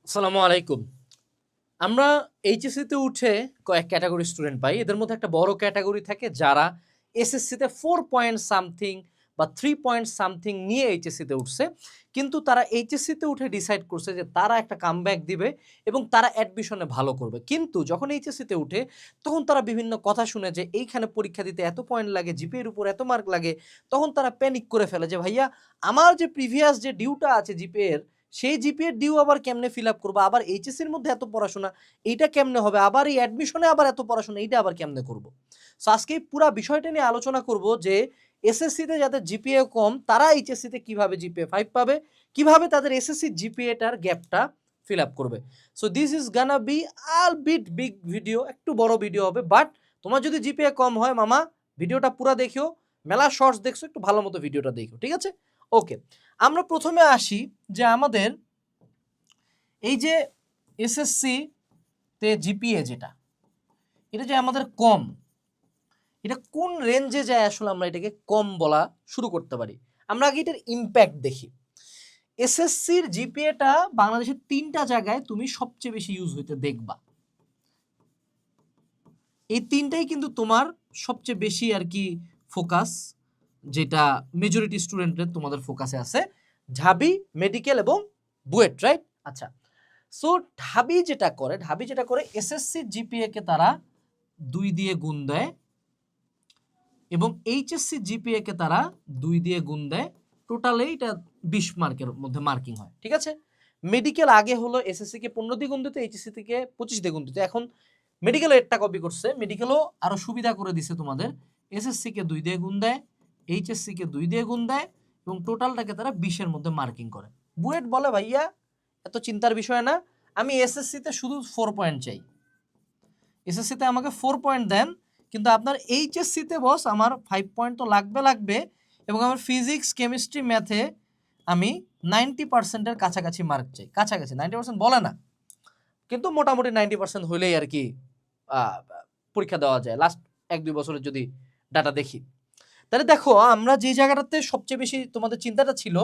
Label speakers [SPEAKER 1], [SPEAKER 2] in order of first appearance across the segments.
[SPEAKER 1] আসসালামু আলাইকুম। আমরা এইচএসসিতে উঠে কয়েক ক্যাটাগরি স্টুডেন্ট পাই। এদের মধ্যে একটা বড় ক্যাটাগরি থাকে যারা এসএসসিতে 4 পয়েন্ট সামথিং বা 3 পয়েন্ট সামথিং নিয়ে এইচএসসিতে উঠছে। কিন্তু তারা এইচএসসিতে উঠে ডিসাইড করছে যে তারা একটা কামব্যাক দিবে এবং তারা অ্যাডমিশনে ভালো করবে। কিন্তু যখন এইচএসসিতে উঠে তখন তারা বিভিন্ন কথা শুনে যে এইখানে পরীক্ষা দিতে এত পয়েন্ট লাগে, জিপিএ এর উপর এত মার্ক লাগে। তখন তারা প্যানিক করে ফেলে যে ভাইয়া আমার যে প্রিভিয়াস যে ডিউটা আছে জিপিএ এর সেই জিপিএ ডিউ আবার কেমনে ফিল আপ করবো, আবার এইচএসসির মধ্যে এত পড়াশোনা এইটা কেমনে হবে, আবার এই অ্যাডমিশনে আবার এত পড়াশোনা এইটা আবার কেমনে করব। সো আজকে এই পুরো বিষয়টা নিয়ে আলোচনা করব যে এসএসসিতে যাদের জিপিএ কম তারা এইচএসসিতে কিভাবে জিপিএ 5 পাবে, কিভাবে তাদের এসএসসি জিপিএটার গ্যাপটা ফিল আপ করবে। So this is gonna be a bit big video, একটু বড় ভিডিও হবে, বাট তোমার যদি জিপিএ কম হয় মামা ভিডিওটা পুরো দেখিও, মেলা শর্টস দেখছো, একটু ভালো মতো ভিডিওটা দেখো, ঠিক আছে? ওকে, আমরা প্রথমে আসি যে আমাদের এই যে এসএসসি তে জিপিএ যেটা, এটা যে আমাদের কম, এটা কোন রেঞ্জে যায় আসলে আমরা এটাকে কম বলা শুরু করতে পারি। আমরা আগে এটার ইম্প্যাক্ট দেখি। এসএসসির জিপিএটা বাংলাদেশের 3টা জায়গায় তুমি সবচেয়ে বেশি ইউজ হইতে দেখবা। এই 3টাই কিন্তু তোমার সবচেয়ে বেশি আর কি ফোকাস, যেটা মেজরিটি স্টুডেন্টের তোমাদের ফোকাসে আছে, ঢাবি, মেডিকেল এবং বুয়েট, রাইট? আচ্ছা, সো ঢাবি যেটা করে এসএসসি জিপিএ কে তারা 2 দিয়ে গুণ দেয় এবং এইচএসসি জিপিএ কে তারা 2 দিয়ে গুণ দেয়। টোটালে এটা 20 মার্কের মধ্যে মার্কিং হয়, ঠিক আছে? মেডিকেল আগে হলো এসএসসি কে 15 দিয়ে গুণ দিত, এইচএসসি থেকে 25 দিয়ে গুণ দিত। এখন মেডিকেল এরটা কপি করছে, মেডিকেলও আরো সুবিধা করে দিছে তোমাদের। এসএসসি কে 2 দিয়ে গুণ দেয়, এইচএসসি কে 2 দিয়ে গুণ দেয় এবং টোটালটাকে তারা 20 এর মধ্যে মার্কিং করে। বুয়েট বলে ভাইয়া এত চিন্তার বিষয় না, আমি এসএসসিতে শুধু 4 পয়েন্ট চাই, এসএসসিতে আমাকে 4 পয়েন্ট দেন, কিন্তু আপনার এইচএসসিতে বস আমার 5 পয়েন্ট তো লাগবে এবং আমার ফিজিক্স, কেমিস্ট্রি, ম্যাথে আমি 90%-এর কাছাকাছি মার্ক চাই। কাছাকাছি 90% বলে না, কিন্তু মোটামুটি 90% হইলেই আর কি পরীক্ষা দেওয়া যায় লাস্ট 1-2 বছরের যদি ডাটা দেখি। তাহলে দেখো আমরা যে জায়গাটাতে সবচেয়ে বেশি তোমাদের চিন্তাটা ছিল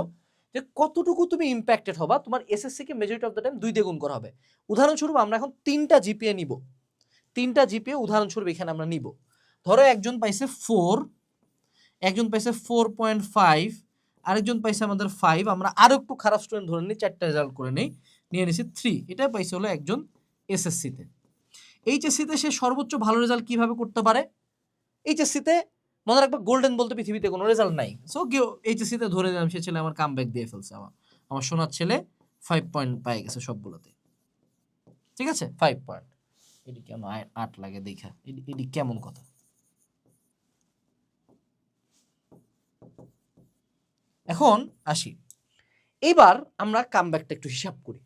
[SPEAKER 1] যে কতটুকু তুমি ইম্প্যাক্টেড হবা, তোমার SSC K majority of the time 2 দিয়ে গুণ করা হবে। উদাহরণস্বরূপ আমরা এখন 3টা জিপিএ নিব, 3টা জিপিএ উদাহরণস্বরূপ এখানে আমরা নিব। ধরো একজন পাইছে 4, একজন পাইছে 4.5, আরেকজন পাইছে আমাদের 5, আমরা আরো একটু খারাপ স্টুডেন্ট ধরে নিই, 4টা রেজাল্ট করে নেই, নিয়ে নিছি 3, এটা পাইছে হলো একজন এসএসসিতে। এইচএসসিতে সে সর্বোচ্চ ভালো রেজাল্ট কিভাবে করতে পারে? এইচএসসিতে মনে রাখবা গোল্ডেন বলতে পৃথিবীতে কোনো রেজাল্ট নাই। সো কেউ এইচএসসিতে ধরে নিলাম সে ছেলে আমার কামব্যাক দিয়ে ফেলছে, আমার সোনার ছেলে 5 পয়েন্ট পাই গেছে সবগুলোতে, ঠিক আছে? 5 পয়েন্ট, এটি কেন 8 লাগে দেখা, এটি কেমন কথা? এখন আসি, এইবার আমরা কামব্যাকটা একটু হিসাব করি।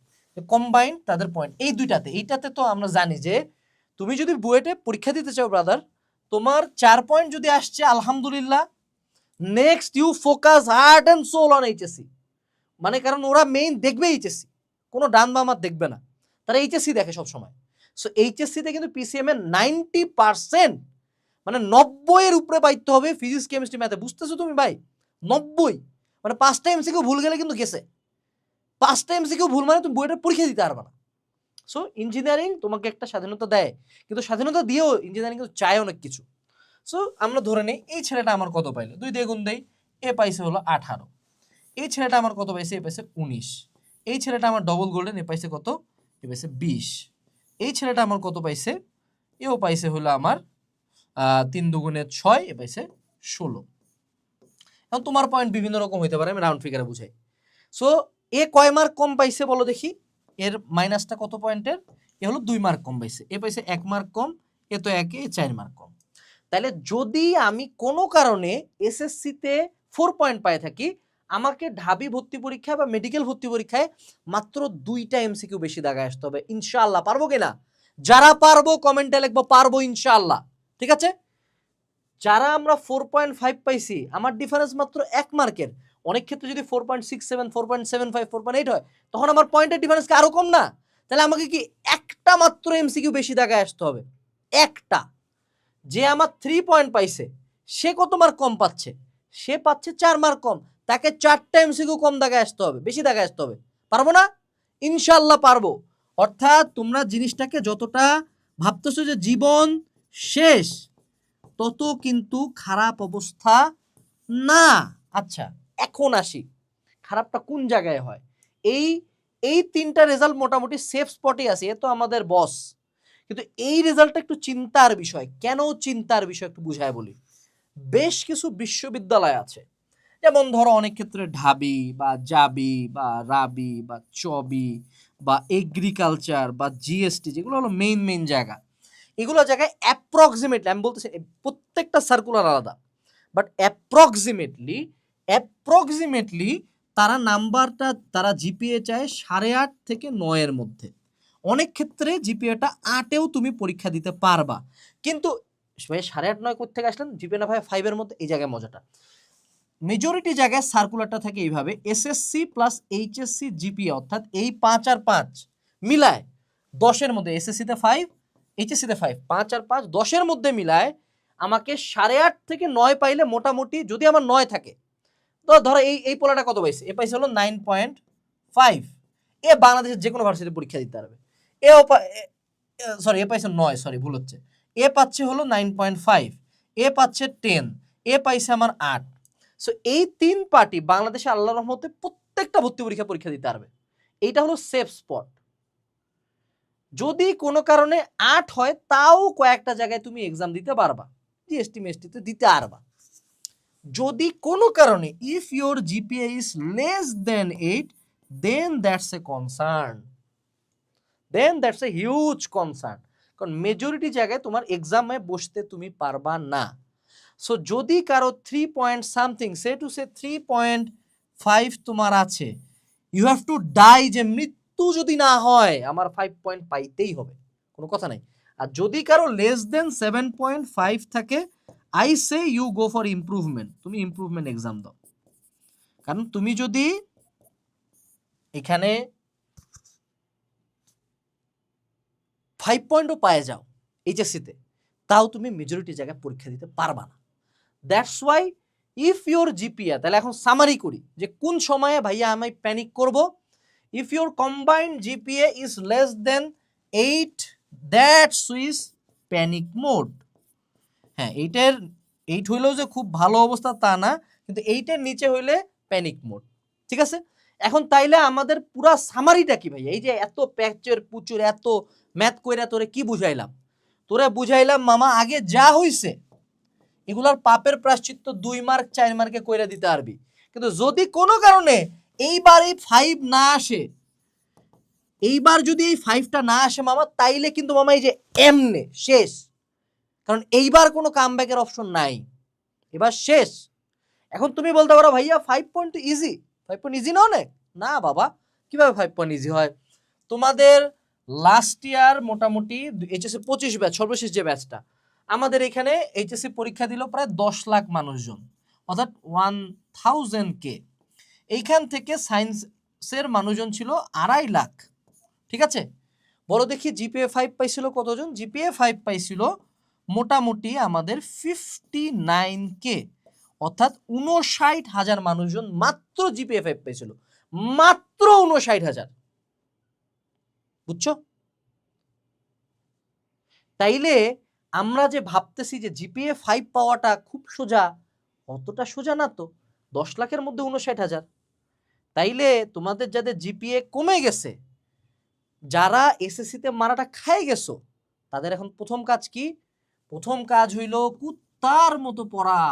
[SPEAKER 1] কম্বাইন তাদের পয়েন্ট এই দুইটাতে, এইটাতে তো আমরা জানি যে তুমি যদি বুয়েটে পরীক্ষা দিতে চাও ব্রাদার, তোমার 4 পয়েন্ট যদি আসছে আলহামদুলিল্লাহ, next you focus heart and soul on HSC. মানে কারণ ওরা মেইন দেখবে এইচএসসি, কোনো ডান বাম আর দেখবে না, তারা এইচএসসি দেখে সবসময়। সো এইচএসসিতে কিন্তু পিসিএম এর 90%, মানে 90 এর উপরে পাইতে হবে ফিজিক্স, কেমিস্ট্রি, ম্যাথে। বুঝতেছো তুমি ভাই? 90, মানে 5টা এমসিকিউ ভুল গেলে কিন্তু গেছে। 5টা এমসিকিউ ভুল মানে তুমি বইটা পরীক্ষা দিতে পারবে না। সো ইঞ্জিনিয়ারিং তোমাকে একটা স্বাধীনতা দেয়, কিন্তু স্বাধীনতা দিয়েও ইঞ্জিনিয়ারিং কিন্তু চায় অনেক কিছু। সো আমরা ধরে নেই এই ছেলেটা আমার কত পাইলো, 2 দিয়ে গুণ দেই, এ পাইছে হলো 18, এই ছেলেটা আমার কত পাইছে, এ পাইছে 19, এই ছেলেটা আমার ডবল গোল্ডেন, এ পাইছে কত, এ পাইছে 20, এই ছেলেটা আমার কত পাইছে, এও পাইছে হলো আমার 3 দুগুণে 6, এ পাইছে 16। এখন তোমার পয়েন্ট বিভিন্ন রকম হইতে পারে, আমি রাউন্ড ফিগারে বুঝাই। সো এ কয় মার্ক কম পাইছে বলো দেখি, এর মাইনাসটা কত পয়েন্টের, এ হলো 2 মার্ক কম পাইছে, এ পাইছে 1 মার্ক কম, এ তো 1, এ 4 মার্ক কম। তাহলে যদি আমি কোনো কারণে এসএসসিতে 4 পয়েন্ট পাই থাকি, আমাকে ঢাবি ভর্তি পরীক্ষা বা মেডিকেল ভর্তি পরীক্ষায় মাত্র 2টা এমসিকিউ বেশি দাগায় আসতে হবে। ইনশাআল্লাহ পারবো কিনা? যারা পারবো কমেন্টে লিখবো পারবো ইনশাআল্লাহ, ঠিক আছে? যারা আমরা 4.5 পাইছি, আমার ডিফারেন্স মাত্র 1 মার্কের, অনেক ক্ষেত্রে যদি 4.67, 4.75, 4.8 হয়, তখন আমার পয়েন্টের ডিফারেন্স কি আরো কম না? তাহলে আমাকে কি একটা মাত্র এমসিকিউ বেশি দাগায় আসতে হবে, একটা। যে আমার 3 পয়েন্ট পাইছে সে কত মার্ক কম পাচ্ছে? সে পাচ্ছে 4 মার্ক কম, তাকে 4টা এমসিকিউ কম দাগায় আসতে হবে, বেশি দাগায় আসতে হবে। পারবো না? ইনশাআল্লাহ পারবো। অর্থাৎ তোমরা জিনিসটাকে যতটা ভাবতেছো যে জীবন শেষ, তত কিন্তু খারাপ অবস্থা না। আচ্ছা, এখন আসি খারাপটা কোন জায়গায় হয়। এই এই তিনটা রেজাল্ট মোটামুটি সেফ স্পটে আছে, এ তো আমাদের বস, কিন্তু এই রেজাল্টটা একটু চিন্তার বিষয়। কেন চিন্তার বিষয় একটু বুঝায় বলি। বেশ কিছু বিশ্ববিদ্যালয় আছে, যেমন ধরো অনেক ক্ষেত্রে ঢাবি বা জাবি বা রাবি বা চবি বা এগ্রিকালচার বা জিএসটি, যেগুলো হলো মেইন জায়গা, এগুলো জায়গায় অ্যাপ্রক্সিমেটলি, আমি বলতেছি প্রত্যেকটা সার্কুলার আলাদা, বাট অ্যাপ্রক্সিমেটলি তারা নাম্বারটা, তারা জিপিএ চায় 8.5 থেকে 9-এর মধ্যে। অনেক ক্ষেত্রে জিপিএটা 8-এও তুমি পরীক্ষা দিতে পারবা, কিন্তু 8.5-9 কোথেকে আসলেন, জিপিএ না ভাই 5-এর মধ্যে। এই জায়গায় মজাটা, মেজরিটি জায়গায় সার্কুলারটা থাকে এইভাবে, এসএসসি প্লাস এইচএসসি জিপিএ, অর্থাৎ এই 5 আর 5 মিলায় 10-এর মধ্যে, এসএসসিতে 5, এইচএসসিতে 5, 5 আর 5 10-এর মধ্যে মিলায় আমাকে 8.5 থেকে 9 পাইলে মোটামুটি, যদি আমার 9 থাকে, তো ধরো এই পোলাটা কত পাইছে, এ পাইছে হলো 9.5, এ বাংলাদেশের যে কোনো ভার্সিটি পরীক্ষা দিতে পারবে। এ পাইছে 9, ভুল হচ্ছে, এ পাচ্ছে হলো 9.5, এ পাচ্ছে 10, এ পাইছে আমার 8। সো এই 3 পার্টি বাংলাদেশে আল্লাহর রহমতে প্রত্যেকটা ভর্তি পরীক্ষা দিতে পারবে। এইটা হলো সেফ স্পট। যদি কোনো কারণে 8 হয়, তাও কয়েকটা জায়গায় তুমি এক্সাম দিতে পারবা, জিএসটি মেসটিতে দিতে পারবা। যদি কোনো কারণে if your GPA is less than 8, then that's a concern, huge concern, কারণ মেজরিটি জায়গায় তোমার এক্সামে বসতে তুমি পারবা না। সো যদি কারো 3 পয়েন্ট সামথিং, সে 3.5 তোমার আছে, ইউ হ্যাভ টু ডাই, যে মৃত্যু যদি না হয় আমার 5 পয়েন্ট পাইতেই হবে, কোনো কথা নাই। আর যদি কারো লেস দেন 7.5 থাকে, I say you go for improvement, তুমি ইমপ্রুভমেন্ট এক্সাম দাও। কারণ তুমি যদি এখানে 5 পয়েন্টও পায়ে যাও এইচএসসিতে, তাও তুমি মেজরিটি জায়গায় পরীক্ষা দিতে পারবা না। That's why if your GPA, তাহলে এখন সামারি করি যে কোন সময়ে ভাইয়া আমি প্যানিক করব। If your combined GPA is less than 8, that's is panic mode. হ্যাঁ, 8 হইলেও যে খুব ভালো অবস্থা তা না, কিন্তু 8-এর নিচে হইলে প্যানিক মোড। ঠিক আছে, এখন তাইলে আমাদের পুরা সামারিটা কি ভাইয়া? এই যে এত প্যাচের পুচুর এত ম্যাথ কইরা তোরে কি বুঝাইলাম? তোরে বুঝাইলাম মামা, আগে যা হইছে এগুলার পাপের প্রায়শ্চিত্ত 2 মার্ক 4 মার্কে কইরা দিতে পারবি। কিন্তু যদি কোনো কারণে এইবার এই 5 না আসে, এইবার যদি এই 5টা না আসে মামা, তাইলে কিন্তু মামা এই যে এমনে শেষ, কারণ এইবার কোনো কামব্যাকের অপশন নাই, এবার শেষ। এখন তুমি বলতে পারো ভাইয়া 5 পয়েন্ট ইজি, 5 পয়েন্ট ইজি না অনেক। না বাবা, কিভাবে 5 পয়েন্ট ইজি হয়? তোমাদের লাস্ট ইয়ার মোটামুটি এইচএসসি 25 ব্যাচ, সর্বশেষ যে ব্যাচটা, আমাদের এখানে এইচএসসি পরীক্ষা দিল প্রায় 10 লাখ মানুষজন, অর্থাৎ 1000K। এইখান থেকে সায়েন্সের মানুষজন ছিল 2.5 লাখ। ঠিক আছে, বড় দেখি জিপিএ 5 পাইছিল কতজন? জিপিএ 5 পাইছিল মোটামুটি আমাদের 59K, অর্থাৎ 59,000 মানুষজন মাত্র জিপিএ 5 পাইছিল, মাত্র 59,000। বুঝছো? তাইলে আমরা যে ভাবতেছি যে জিপিএ 5 পাওয়াটা খুব সোজা, অতটা সোজা না তো। 10 লাখের মধ্যে 59,000। তাইলে তোমাদের যাদের জিপিএ কমে গেছে, যারা এসএসসিতে মারাটা খাই গেছো, তাদের এখন প্রথম কাজ কি? প্রথম কাজ হইল কুত্তার মতো পড়া।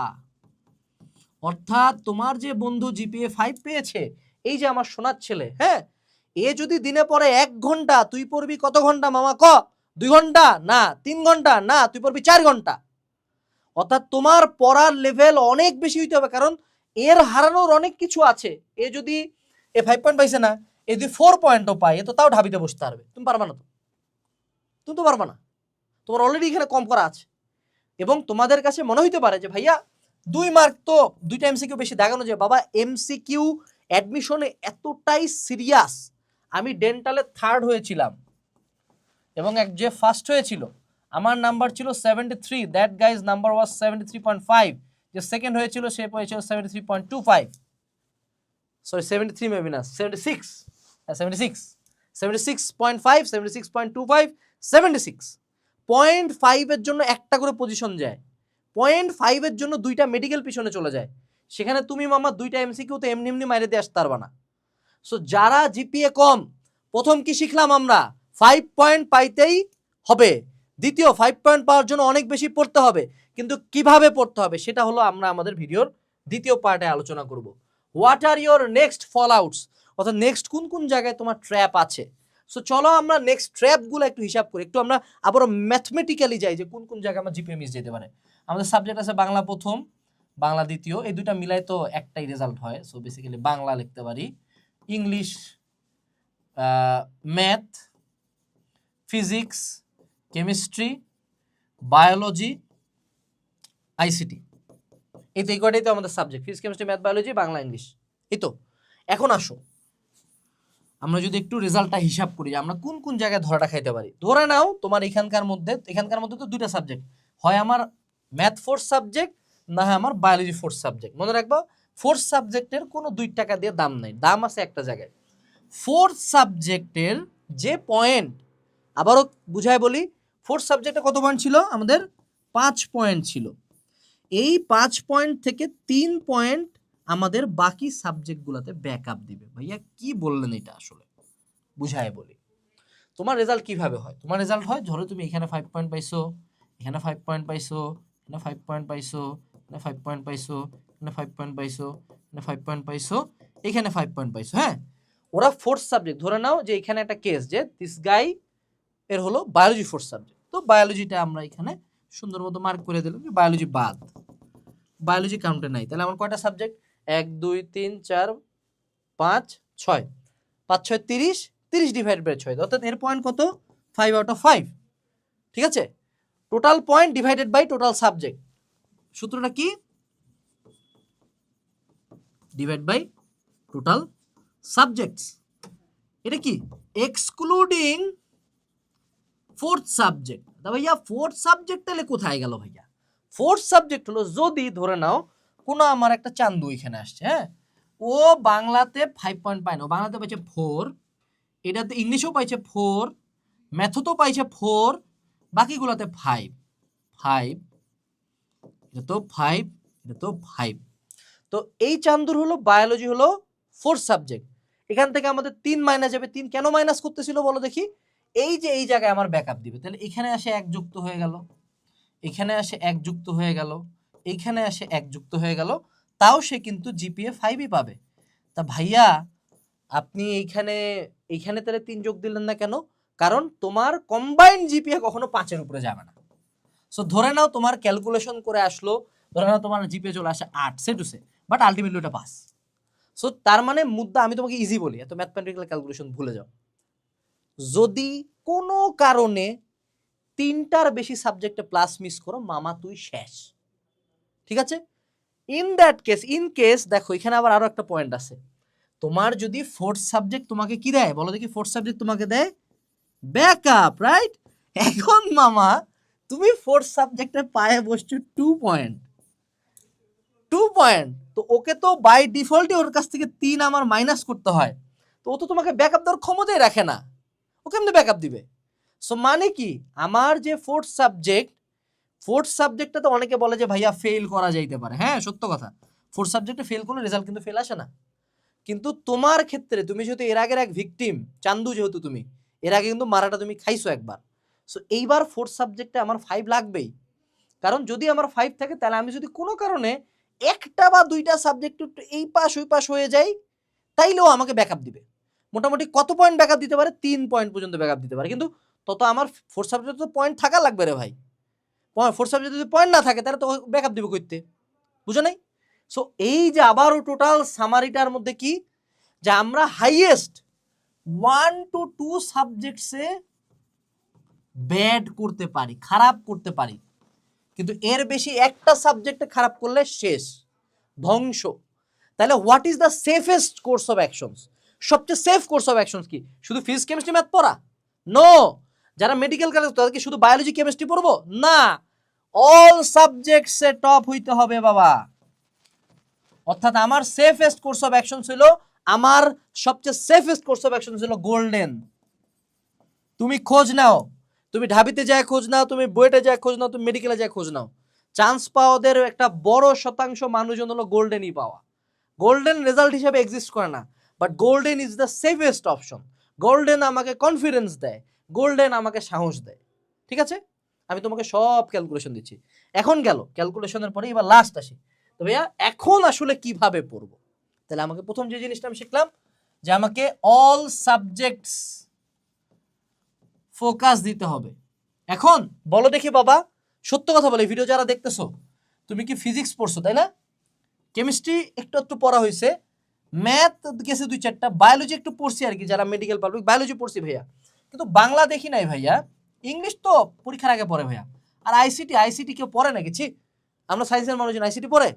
[SPEAKER 1] অর্থাৎ তোমার যে বন্ধু জিপিএ 5 পেয়েছে, এই যে আমার সোনার ছেলে, হ্যাঁ, এ যদি দিনে পড়ে 1 ঘন্টা, তুই পড়বি কত ঘন্টা মামা? 2 ঘন্টা না, 3 ঘন্টা না, তুই পড়বি 4 ঘন্টা। অর্থাৎ তোমার পড়ার লেভেল অনেক বেশি হইতে হবে, কারণ এর হারানোর অনেক কিছু আছে। এ যদি 5 পয়েন্ট পাইছে না, এ যদি 4 পয়েন্টও পায়, এ তো তাও ঢাবিতে বসতে পারবে। তুমি পারবা না তো, তুমি তো পারবা না, তোমার অলরেডি এখানে কম করা আছে। এবং তোমাদের কাছে মনে হইতে পারে যে ভাইয়া 2 মার্ক তো 2টা এমসিকিউ বেশি দেখানো যায়। বাবা, এমসিকিউ অ্যাডমিশনে এতটাই সিরিয়াস। আমি ডেন্টালে 3rd হয়েছিলাম এবং এক যে ফার্স্ট হয়েছিল, আমার নাম্বার ছিল 73, দ্যাট গাইজ নাম্বার ওয়াজ 73.5। যে সেকেন্ড হয়েছিল সে পেয়েছিল 73.25, সরি 73 মেবি না, 76, 76। 76.5, 76.25, 76. 0.5 এর জন্য একটা করে পজিশন যায়, 0.5 এর জন্য দুইটা মেডিকেল পিছনে চলে যায়। সেখানে তুমি মামা দুইটা এমসিকিউ তো এমনি এমনি মাইরে দিয়ে আসতে পারবা না। সো যারা জিপিএ কম, প্রথম কি শিখলাম আমরা, 5 পয়েন্ট পাইতেই হবে। দ্বিতীয়, 5 পয়েন্ট পাওয়ার জন্য অনেক বেশি পড়তে হবে, কিন্তু কিভাবে পড়তে হবে সেটা হলো আমরা আমাদের ভিডিওর দ্বিতীয় পার্টে আলোচনা করব। What are your next fallouts, অর্থাৎ নেক্সট কোন কোন জায়গায় তোমার ট্র্যাপ আছে। সো চলো আমরা নেক্সট ট্র্যাপগুলো একটু হিসাব করি, একটু আমরা আবারও ম্যাথমেটিক্যালি যাই যে কোন কোন জায়গায় আমার জিপিএ মিস যেতে পারে। আমাদের সাবজেক্ট আছে বাংলা প্রথম, বাংলা দ্বিতীয়, এই দুইটা মিলাই তো একটাই রেজাল্ট হয়। সো বেসিক্যালি বাংলা লিখতে পারি, English, math, physics, chemistry, biology, ICT, এই তো এই কয়টাই তো আমাদের subject, physics, chemistry, math, biology, Bangla, English, এই তো। এখন আসো আমরা যদি একটু রেজাল্টটা হিসাব করি আমরা কোন কোন জায়গায় ধরাটা খাইতে পারি। ধরে নাও তোমার এখানকার মধ্যে তো দুইটা সাবজেক্ট, হয় আমার ম্যাথ ফোর্থ সাবজেক্ট, না হয় আমার বায়োলজি ফোর্থ সাবজেক্ট। মনে রাখবা ফোর্থ সাবজেক্টের কোনো 2 টাকা দিয়ে দাম নাই, দাম আছে একটা জায়গায়। ফোর্থ সাবজেক্টের যে পয়েন্ট, আবারও বুঝায় বলি, ফোর্থ সাবজেক্টে কত পয়েন্ট ছিল আমাদের, 5 পয়েন্ট ছিল। এই 5 পয়েন্ট থেকে 3 পয়েন্ট আমাদের বাকি সাবজেক্টগুলোতে ব্যাকআপ দিবে। ভাইয়া কি বললেন এটা, আসলে বুঝায় বলি। তোমার রেজাল্ট কিভাবে হয়, তোমার রেজাল্ট হয় ধরো তুমি এখানে 5 পয়েন্ট পাইছো, এখানে 5 পয়েন্ট পাইছো, এখানে 5 পয়েন্ট পাইছো, এখানে 5 পয়েন্ট পাইছো, এখানে 5 পয়েন্ট পাইছো, এখানে 5 পয়েন্ট পাইছো, এখানে 5 পয়েন্ট পাইছো। হ্যাঁ, ওরা ফোর্থ সাবজেক্ট, ধরে নাও যে এখানে একটা কেস যে দিস গাই এর হলো বায়োলজি ফোর্থ সাবজেক্ট, তো বায়োলজিটা আমরা এখানে সুন্দর মতো মার্ক করে দিলাম যে বায়োলজি বাদ, বায়োলজি কাউন্টে নাই। তাহলে আমার কয়টা সাবজেক্ট, 1 2 3 4 5 6, 5 6 30, 30 ডিভাইড বাই 6, অর্থাৎ এর পয়েন্ট কত, 5 আউট অফ 5। ঠিক আছে, total point divided by total subject, সূত্রটা কি, ডিভাইড বাই টোটাল সাবজেক্টস। এটা কি এক্সক্লুডিং ফোর্থ সাবজেক্ট। ভাইয়া ফোর্থ সাবজেক্ট তাহলে কোথায় গেল ভাইয়া, ফোর্থ সাবজেক্ট হলো যদি ধরে নাও কোনো আমার একটা চান্দু এখানে আসছে, হ্যাঁ, ও বাংলাতে 5 পয়েন্ট পায় না, ও বাংলাতে পাইছে 4, এটাতে ইংলিশেও পাইছে 4, ম্যাথও পাইছে 4, বাকিগুলোতে 5 5, এটা তো 5, এটা তো 5। তো এই চান্দুর হলো বায়োলজি হলো ফোর্থ সাবজেক্ট, এখান থেকে আমাদের 3 মাইনাস যাবে। 3 কেন মাইনাস করতেছিল বলো দেখি, এই যে এই জায়গায় আমার ব্যাকআপ দিবে, তাহলে এখানে আসে 1 যুক্ত হয়ে গেল, এখানে আসে 1 যুক্ত হয়ে গেল, এইখানে আসে 1 যুক্ত হয়ে গেল, তাও সে কিন্তু জিপিএ 5ই পাবে। তা ভাইয়া আপনি এইখানে এইখানে তাহলে 3 যোগ দিলেন না কেন, কারণ তোমার কম্বাইন্ড জিপিএ কখনো 5-এর উপরে যাবে না। সো ধরে নাও তোমার ক্যালকুলেশন করে আসলো, ধরে নাও তোমার জিপিএ চলে আসে 8, সে টু সে, বাট আলটিমেটলি ওটা পাস। সো তার মানে মুদ্রা, আমি তোমাকে ইজি বলি, এত ম্যাথমেটিক্যাল ক্যালকুলেশন ভুলে যাও। যদি কোনো কারণে 3টার বেশি সাবজেক্টে প্লাস মিস করো মামা তুই শেষ। ঠিক আছে, in that case, in case দেখো এখানে আবার আরো একটা পয়েন্ট আছে, তোমার যদি ফোর্থ সাবজেক্ট তোমাকে কি দেয় বলো দেখি, ফোর্থ সাবজেক্ট তোমাকে দেয় ব্যাকআপ, রাইট। এখন মামা তুমি ফোর্থ সাবজেক্টে পায়ে বসছো 2 পয়েন্ট, 2 পয়েন্ট, তো ওকে তো বাই ডিফল্টই ওর কাছ থেকে 3 আমার মাইনাস করতে হয়, তো ও তো তোমাকে ব্যাকআপ দেওয়ার ক্ষমতাই রাখে না, ও কেমনে ব্যাকআপ দিবে। সো মানে কি, আমার যে ফোর্থ সাবজেক্টটা তো অনেকে বলে যে ভাইয়া ফেল করা যাইতে পারে, হ্যাঁ সত্য কথা, ফোর্থ সাবজেক্টে ফেল কোনো রেজাল্ট কিন্তু ফেল আসে না। কিন্তু তোমার ক্ষেত্রে তুমি যেহেতু এর আগের এক ভিকটিম চান্দু, যেহেতু তুমি এর আগে কিন্তু মারাটা তুমি খাইছো একবার, সো এইবার ফোর্থ সাবজেক্টে আমার 5 লাগবেই। কারণ যদি আমার 5 থাকে তাহলে আমি যদি কোনো কারণে একটা বা 2টা সাবজেক্ট একটু এই পাশ ওই পাশ হয়ে যাই, তাইলেও আমাকে ব্যাকআপ দিবে। মোটামুটি কত পয়েন্ট ব্যাকআপ দিতে পারে, 3 পয়েন্ট পর্যন্ত ব্যাকআপ দিতে পারে, কিন্তু তত আমার ফোর্থ সাবজেক্টে তো পয়েন্ট থাকা লাগবে রে ভাই। ফোর্থ সাবজেক্টে যদি পয়েন্ট না থাকে তাহলে তো ব্যাকআপ দিবে করতে, বুঝো নাই। সো এই যে আবারও টোটাল সামারিটার মধ্যে কি, যে আমরা হাইয়েস্ট 1 to 2 সাবজেক্টসে ব্যাড করতে পারি, খারাপ করতে পারি, কিন্তু এর বেশি একটা সাবজেক্টে খারাপ করলে শেষ, ধ্বংস। তাহলে what is the safest course of actions, সবচেয়ে সেফ কোর্স অফ অ্যাকশনস কি, শুধু ফিজিক্স কেমিস্ট্রি ম্যাথ পড়া? নো। যারা মেডিকেল কলেজ তাদেরকে শুধু বায়োলজি কেমিস্ট্রি পড়বো না, অল সাবজেক্টসে টপ হইতে হবে বাবা। অর্থাৎ আমার সেফেস্ট কোর্স অফ অ্যাকশন ছিল, আমার সবচেয়ে সেফেস্ট কোর্স অফ অ্যাকশন ছিল গোল্ডেন, তুমি খোঁজ নাও, তুমি ঢাবিতে যায় খোঁজ নাও, তুমি বুয়েটে যায় খোঁজ নাও, তুমি মেডিকেলে যায় খোঁজ নাও, চান্স পাওয়াদের একটা বড় শতাংশ মানুষজন হলো গোল্ডেনই পাওয়া। গোল্ডেন রেজাল্ট হিসেবে এক্সিস্ট করে না, but golden is the safest option. Golden আমাকে কনফিডেন্স দেয়, গোল্ডেন আমাকে সাহস দেয়। ঠিক আছে, আমি তোমাকে সব ক্যালকুলেশন দিচ্ছি। এখন গেল ক্যালকুলেশনের পরে, এবার লাস্ট আসি। তো ভাইয়া এখন আসলে কিভাবে পড়বো? তাহলে আমাকে প্রথম যে জিনিসটা আমি শিখলাম যে আমাকে অল সাবজেক্টস ফোকাস দিতে হবে। এখন বলো দেখি বাবা, সত্য কথা বলে, ভিডিও যারা দেখতেছো, তুমি কি ফিজিক্স পড়ছো তাই না? কেমিস্ট্রি একটু একটু পড়া হয়েছে, ম্যাথ গেছে 2-4টা, বায়োলজি একটু পড়ছি আর কি, যারা মেডিকেল পাবলিক বায়োলজি পড়ছি ভাইয়া, কিন্তু বাংলা দেখি নাই ভাইয়া। ইংলিশ তো পরীক্ষার আগে পড়ে ভাইয়া। আর আইসিটি কেউ পড়ে নাকি? ছি, আমরা সায়েন্সের মানুষজন আইসিটি পড়ে?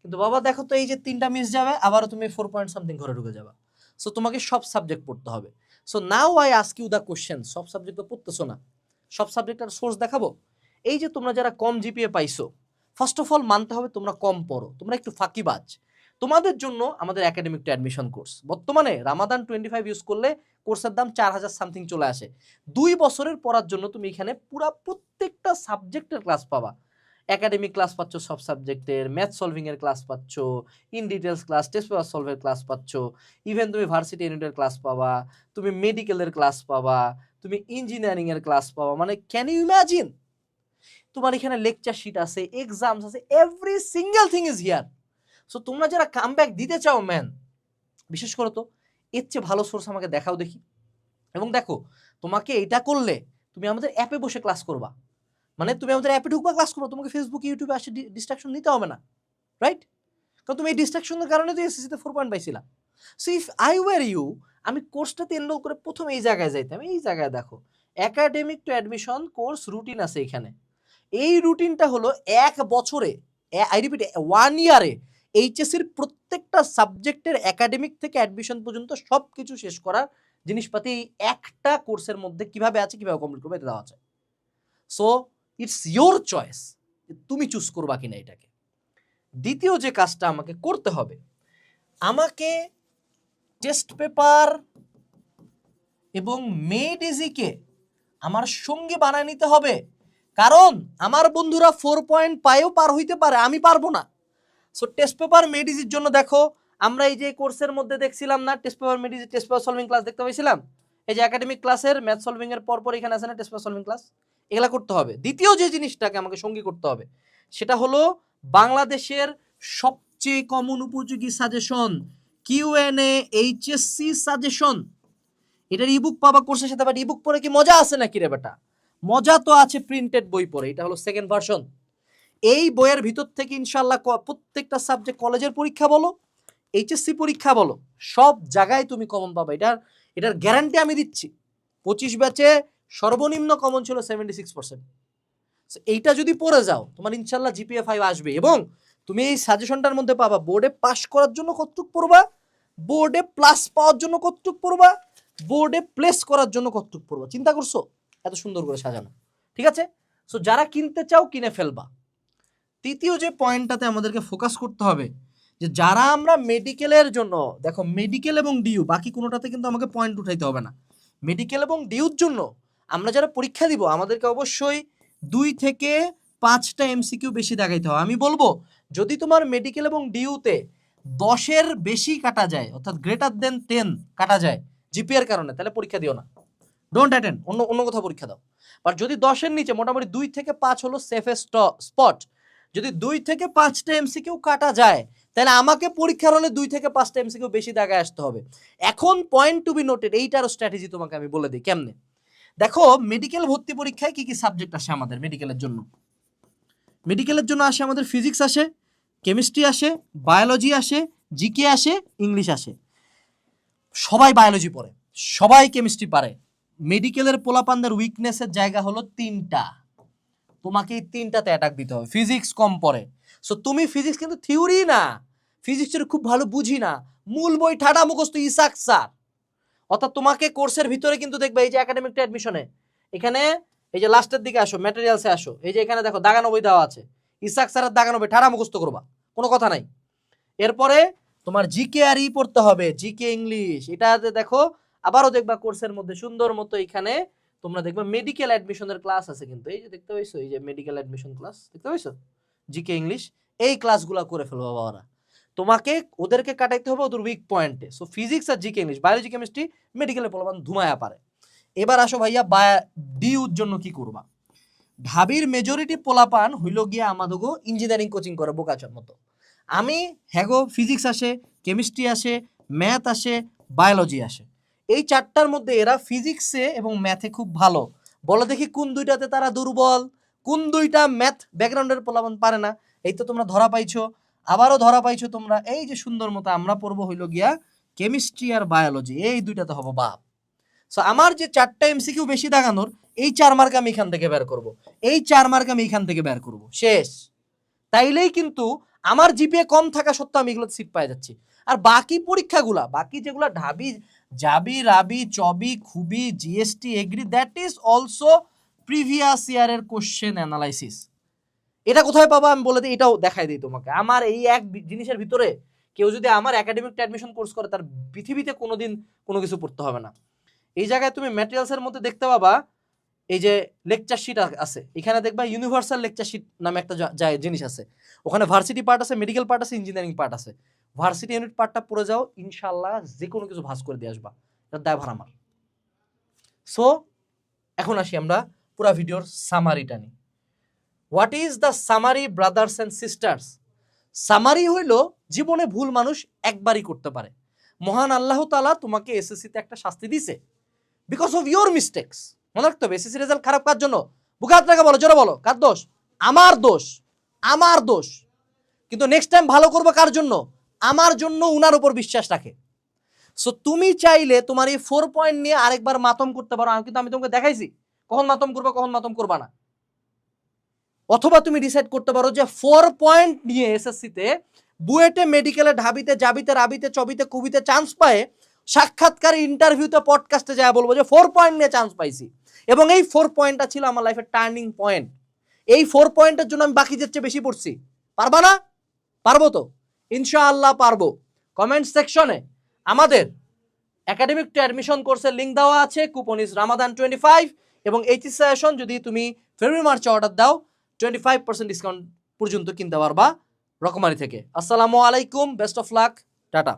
[SPEAKER 1] কিন্তু বাবা দেখো তো, এই যে 3টা মিস যাবে, আবারও তুমি 4 পয়েন্ট সামথিং ঘরে ঢুকে যাবা। সো তোমাকে সব সাবজেক্ট পড়তে হবে। So now I ask you the question, সব সাবজেক্ট তো পড়তেছো না, সব সাবজেক্টের সোর্স দেখাবো। এই যে তোমরা যারা কম জিপিএ পাইছো, ফার্স্ট অফ অল মানতে হবে তোমরা কম পড়ো, তোমরা একটু ফাঁকিবাজ। তোমাদের জন্য আমাদের একাডেমিক টু অ্যাডমিশন কোর্স, বর্তমানে রামাদান 25 ইউজ করলে কোর্সের দাম 4000 সামথিং চলে আসে। 2 বছরের পড়ার জন্য তুমি এখানে পুরা প্রত্যেকটা সাবজেক্টের ক্লাস পাবা। একাডেমিক ক্লাস পাচ্ছ সব সাবজেক্টের, ম্যাথ সলভিং এর ক্লাস পাচ্ছ, in details class, test paper সলভের ক্লাস পাচ্ছ, ইভেন তুমি ভার্সিটি ইউনিটের ক্লাস পাবা, তুমি মেডিকেলের ক্লাস পাবা, তুমি ইঞ্জিনিয়ারিং এর ক্লাস পাবা। মানে ক্যান ইউ ইমাজিন? তোমার এখানে লেকচার শিট আছে, এক্সামস আছে, every single thing is here. So তোমরা যারা কামব্যাক দিতে চাও ম্যান, বিশেষ করে তো এর চেয়ে ভালো সোর্স আমাকে দেখাও দেখি। এবং দেখো, তোমাকে এটা করলে তুমি আমাদের অ্যাপে বসে ক্লাস করবা, মানে তুমি আমাদের অ্যাপে ঢুকবা, ক্লাস করবা, তোমাকে ফেসবুক ইউটিউবে আসে ডিস্ট্রাকশন নিতে হবে না, রাইট? কারণ তুমি এই ডিস্ট্রাকশনের কারণে তো এসএসসিতে 4 পয়েন্ট পাইছিলা। So if I were you, আমি কোর্সটাতে এনরোল করে প্রথমে এই জায়গায় যাইতাম। এই জায়গায় দেখো academic two admission course routine আছে এখানে। এই রুটিনটা হলো 1 বছরে, আই রিপিট 1 ইয়ারে এইচএসসির প্রত্যেকটা সাবজেক্টের একাডেমিক থেকে অ্যাডমিশন পর্যন্ত সব কিছু শেষ করার জিনিসপাতি একটা কোর্সের মধ্যে কিভাবে আছে, কিভাবে কমপ্লিট করবে এটা দেওয়া আছে। সো ইটস ইয়োর চয়েস, তুমি চুজ করবা কিনা এটাকে। দ্বিতীয় যে কাজটা আমাকে করতে হবে, আমাকে টেস্ট পেপার এবং মেড ইজিকে আমার সঙ্গে বানায় নিতে হবে। কারণ আমার বন্ধুরা 4 পয়েন্ট পায়ও পার হইতে পারে, আমি পারবো না। সো টেস্ট পেপার মেড ইজির জন্য দেখো, আমরা এই যে কোর্সের মধ্যে দেখছিলাম না, test paper made easy, test paper solving class দেখতে পাইছিলাম। এই যে একাডেমিক ক্লাসের ম্যাথ সলভিং এর পরপর এখানে আছে না টেস্ট পেপার সলভিং ক্লাস, এগুলা করতে হবে। দ্বিতীয় যে জিনিসটাকে আমাকে সঙ্গী করতে হবে, সেটা হলো বাংলাদেশের সবচেয়ে কমন উপযোগী সাজেশন, কিউএনএ এইচএসসি সাজেশন। এটার ইবুক পাবা কোর্সের সাথে, বাট ইবুক পড়ে কি মজা আছে নাকি রে বেটা? মজা তো আছে প্রিন্টেড বই পড়ে। এটা হলো সেকেন্ড ভার্সন। এই বইয়ের ভিতর থেকে ইনশাল্লাহ প্রত্যেকটা সাবজেক্ট, কলেজের পরীক্ষা বলো, এইচএসসি পরীক্ষা বলো, সব জায়গায় তুমি কমন পাবা। এটার গ্যারান্টি আমি দিচ্ছি। 25 ব্যাচে সর্বনিম্ন কমন ছিল 76%। এইটা যদি পড়ে যাও, তোমার ইনশাল্লাহ জিপিএ 5 আসবে। এবং তুমি এই সাজেশনটার মধ্যে পাবা বোর্ডে পাস করার জন্য কতটুক পড়বা, বোর্ডে প্লাস পাওয়ার জন্য কতটুক পড়বা, বোর্ডে প্লেস করার জন্য কতটুক পড়বা। চিন্তা করছো? এত সুন্দর করে সাজানো। ঠিক আছে, সো যারা কিনতে চাও কিনে ফেলবা। তৃতীয় যে পয়েন্টটাতে আমাদেরকে ফোকাস করতে হবে, যে যারা আমরা মেডিকেলের জন্য, দেখো মেডিকেল এবং ডিইউ, বাকি কোনোটাতে কিন্তু আমাকে পয়েন্ট উঠাইতে হবে না। মেডিকেল এবং ডিইউর জন্য আমরা যারা পরীক্ষা দিব, আমাদেরকে অবশ্যই 2 থেকে 5টা এমসিকিউ বেশি দেখাইতে হবে। আমি বলবো, যদি তোমার মেডিকেল এবং ডিইউতে 10-এর বেশি কাটা যায়, অর্থাৎ গ্রেটার দেন 10 কাটা যায় জিপিএর কারণে, তাহলে পরীক্ষা দিও না, ডোন্ট অ্যাটেন্ড, অন্য কোথাও পরীক্ষা দাও। আর যদি 10-এর নিচে, মোটামুটি 2 থেকে 5 হলো সেফেস্ট স্পট। যদি 2 থেকে 5টা এমসিকিউ কাটা যায়, তাহলে আমাকে পরীক্ষার হলে 2 থেকে 5টা এমসিকিউ বেশি দাগায় আসতে হবে। এখন পয়েন্ট টু বি নোটেড, এইটারও স্ট্র্যাটেজি তোমাকে আমি বলে দিই কেমনে। দেখো মেডিকেল ভর্তি পরীক্ষায় কি কি সাবজেক্ট আসে আমাদের মেডিকেলের জন্য? মেডিকেলের জন্য আসে আমাদের ফিজিক্স আসে, কেমিস্ট্রি আসে, বায়োলজি আসে, জিকে আসে, ইংলিশ আসে। সবাই বায়োলজি পড়ে, সবাই কেমিস্ট্রি পারে। মেডিকেলের পোলাপানদের উইকনেসের জায়গা হলো 3টা, তোমাকে এই 3টাতে অ্যাটাক দিতে হবে। ফিজিক্স কম পড়ে, সো তুমি ফিজিক্স কিন্তু থিওরি না, ফিজিক্সের খুব ভালো বুঝি না, মূল বই ঠাডা মুখস্থ ইসাক স্যার। অর্থাৎ তোমাকে কোর্সের ভিতরে কিন্তু দেখবে, এই যে একাডেমিক টু অ্যাডমিশনে এখানে এই যে লাস্টের দিকে আসো, ম্যাটেরিয়ালসে আসো, এই যে এখানে দেখো দাগানো বই দেওয়া আছে, ইসাক স্যারের দাগানো বই ঠাডা মুখস্থ করবা, কোনো কথা নাই। এরপরে তোমার জিকে আর পড়তে হবে, জিকে ইংলিশ। এটাতে দেখো আবারও দেখবা কোর্সের মধ্যে সুন্দর মতো এখানে তোমরা দেখবে মেডিকেল অ্যাডমিশনের ক্লাস আছে, কিন্তু এই যে দেখতে পাইছো, এই যে মেডিকেল অ্যাডমিশন ক্লাস দেখতে পাইছো, জিকে ইংলিশ, এই ক্লাসগুলো করে ফেলবো বাবারা। তোমাকে ওদেরকে কাটাইতে হবে ওদের উইক পয়েন্টে। সো ফিজিক্স আর জিকে ইংলিশ, বায়োলজি কেমিস্ট্রি মেডিকেলে পোলাপান ধুমায়া পারে। এবার আসো ভাইয়া ডিউর জন্য কি করবা। ঢাবির মেজরিটি পোলাপান হইল গিয়া আমাদেরও ইঞ্জিনিয়ারিং কোচিং করে বোকাচোর মতো। আমি হ্যাগো ফিজিক্স আসে, কেমিস্ট্রি আসে, ম্যাথ আসে, বায়োলজি আসে। এই চারটার মধ্যে এরা ফিজিক্সে এবং ম্যাথে খুব ভালো। বলো দেখি কোন দুইটাতে তারা দুর্বল, কোন দুইটা ম্যাথ ব্যাকগ্রাউন্ডের পোলাপান পারে না। এই তো তোমরা ধরা পাইছো, আবারও ধরা পাইছো তোমরা। এই যে সুন্দর মতো আমরা পড়বো হইল গিয়া কেমিস্ট্রি আর বায়োলজি, এই দুইটাতে হবো বাপ। সো আমার যে 4টা এমসিকিউ বেশি দাগানোর, এই 4 মার্ক আমি এখান থেকে বের করব, এই 4 মার্ক আমি এখান থেকে বের করব, শেষ। তাইলেই কিন্তু আমার জিপিএ কম থাকা সত্ত্বেও আমি এগুলো সিট পাই যাচ্ছি। আর বাকি পরীক্ষাগুলা, বাকি যেগুলা ঢাবি, জাবি, Rabi, Chobi, Khubi, GST, agri, that is also previous ইয়ারের কোশ্চেন অ্যানালাইসিস। এটা কোথায় পাবা আমি বলে দিই, এটাও দেখাই দিই তোমাকে। আমার এই এক জিনিসের ভিতরে কেউ যদি আমার একাডেমিক অ্যাডমিশন কোর্স করে, তার পৃথিবীতে কোনোদিন কোনো কিছু পড়তে হবে না। এই জায়গায় তুমি ম্যাটেরিয়ালসের মধ্যে দেখতে পাবা এই যে লেকচার শিট আছে, এখানে দেখবা ইউনিভার্সাল লেকচার শিট নামে একটা জিনিস আছে। ওখানে ভার্সিটি পার্ট আছে, মেডিকেল পার্ট আছে, ইঞ্জিনিয়ারিং পার্ট আছে। ভার্সিটি ইউনিট পার্টটা পড়ে যাও, ইনশাল্লাহ যে কোনো কিছু ভাস করে দিয়ে আসবা, এটা দায়ভার আমার। সো এখন আসি আমরা পুরো ভিডিওর সামারিটা নিই। What is the summary brothers and sisters? Summary হইল জীবনে ভুল মানুষ একবারই করতে পারে। মহান আল্লাহ তাআলা তোমাকে এসএসসিতে একটা শাস্তি দিছে বিকজ অফ ইয়োর মিস্টেকস। মনে রাখতে হবে, এসএসসি রেজাল্ট খারাপ কার জন্য? বুকে হাত রাখা বলো, জোরে বলো, কার দোষ? আমার দোষ, আমার দোষ। কিন্তু নেক্সট টাইম ভালো করবো কার জন্য? আমার জন্য। উনার উপর বিশ্বাস রাখে। সো তুমি চাইলে তোমার এই 4 পয়েন্ট নিয়ে আরেকবার মাতম করতে পারো, কিন্তু আমি তোমাকে দেখাইছি কখন মাতম করবা কখন মাতম করবা না। অথবা তুমি ডিসাইড করতে পারো যে 4 পয়েন্ট নিয়ে এসএসসিতে, বুয়েটে, মেডিকেলে, ঢাবিতে, জাবিতে, রাবিতে, চবিতে, কুবিতে চান্স পায়, সাক্ষাৎকারে, ইন্টারভিউতে, পডকাস্টে যা বলবো যে 4 পয়েন্ট নিয়ে চান্স পাইছি, এবং এই 4 পয়েন্টটা ছিল আমার লাইফের টার্নিং পয়েন্ট। এই 4 পয়েন্টের জন্য আমি বাকি চেয়ে বেশি পড়ছি। পারবা না? পারবো তো, ইনশাআল্লাহ পারবো। কমেন্ট সেকশনে আমাদের একাডেমিক টু অ্যাডমিশন কোর্সের লিঙ্ক দেওয়া আছে। কুপন ইজ রামাদান 25, এবং এইচএস সেশন যদি তুমি ফেব্রুয়ারি মার্চে অর্ডার দাও 25% ডিসকাউন্ট পর্যন্ত কিনতে পারবা রকমারি থেকে। আসসালামু আলাইকুম, বেস্ট অফ লাক, টাটা।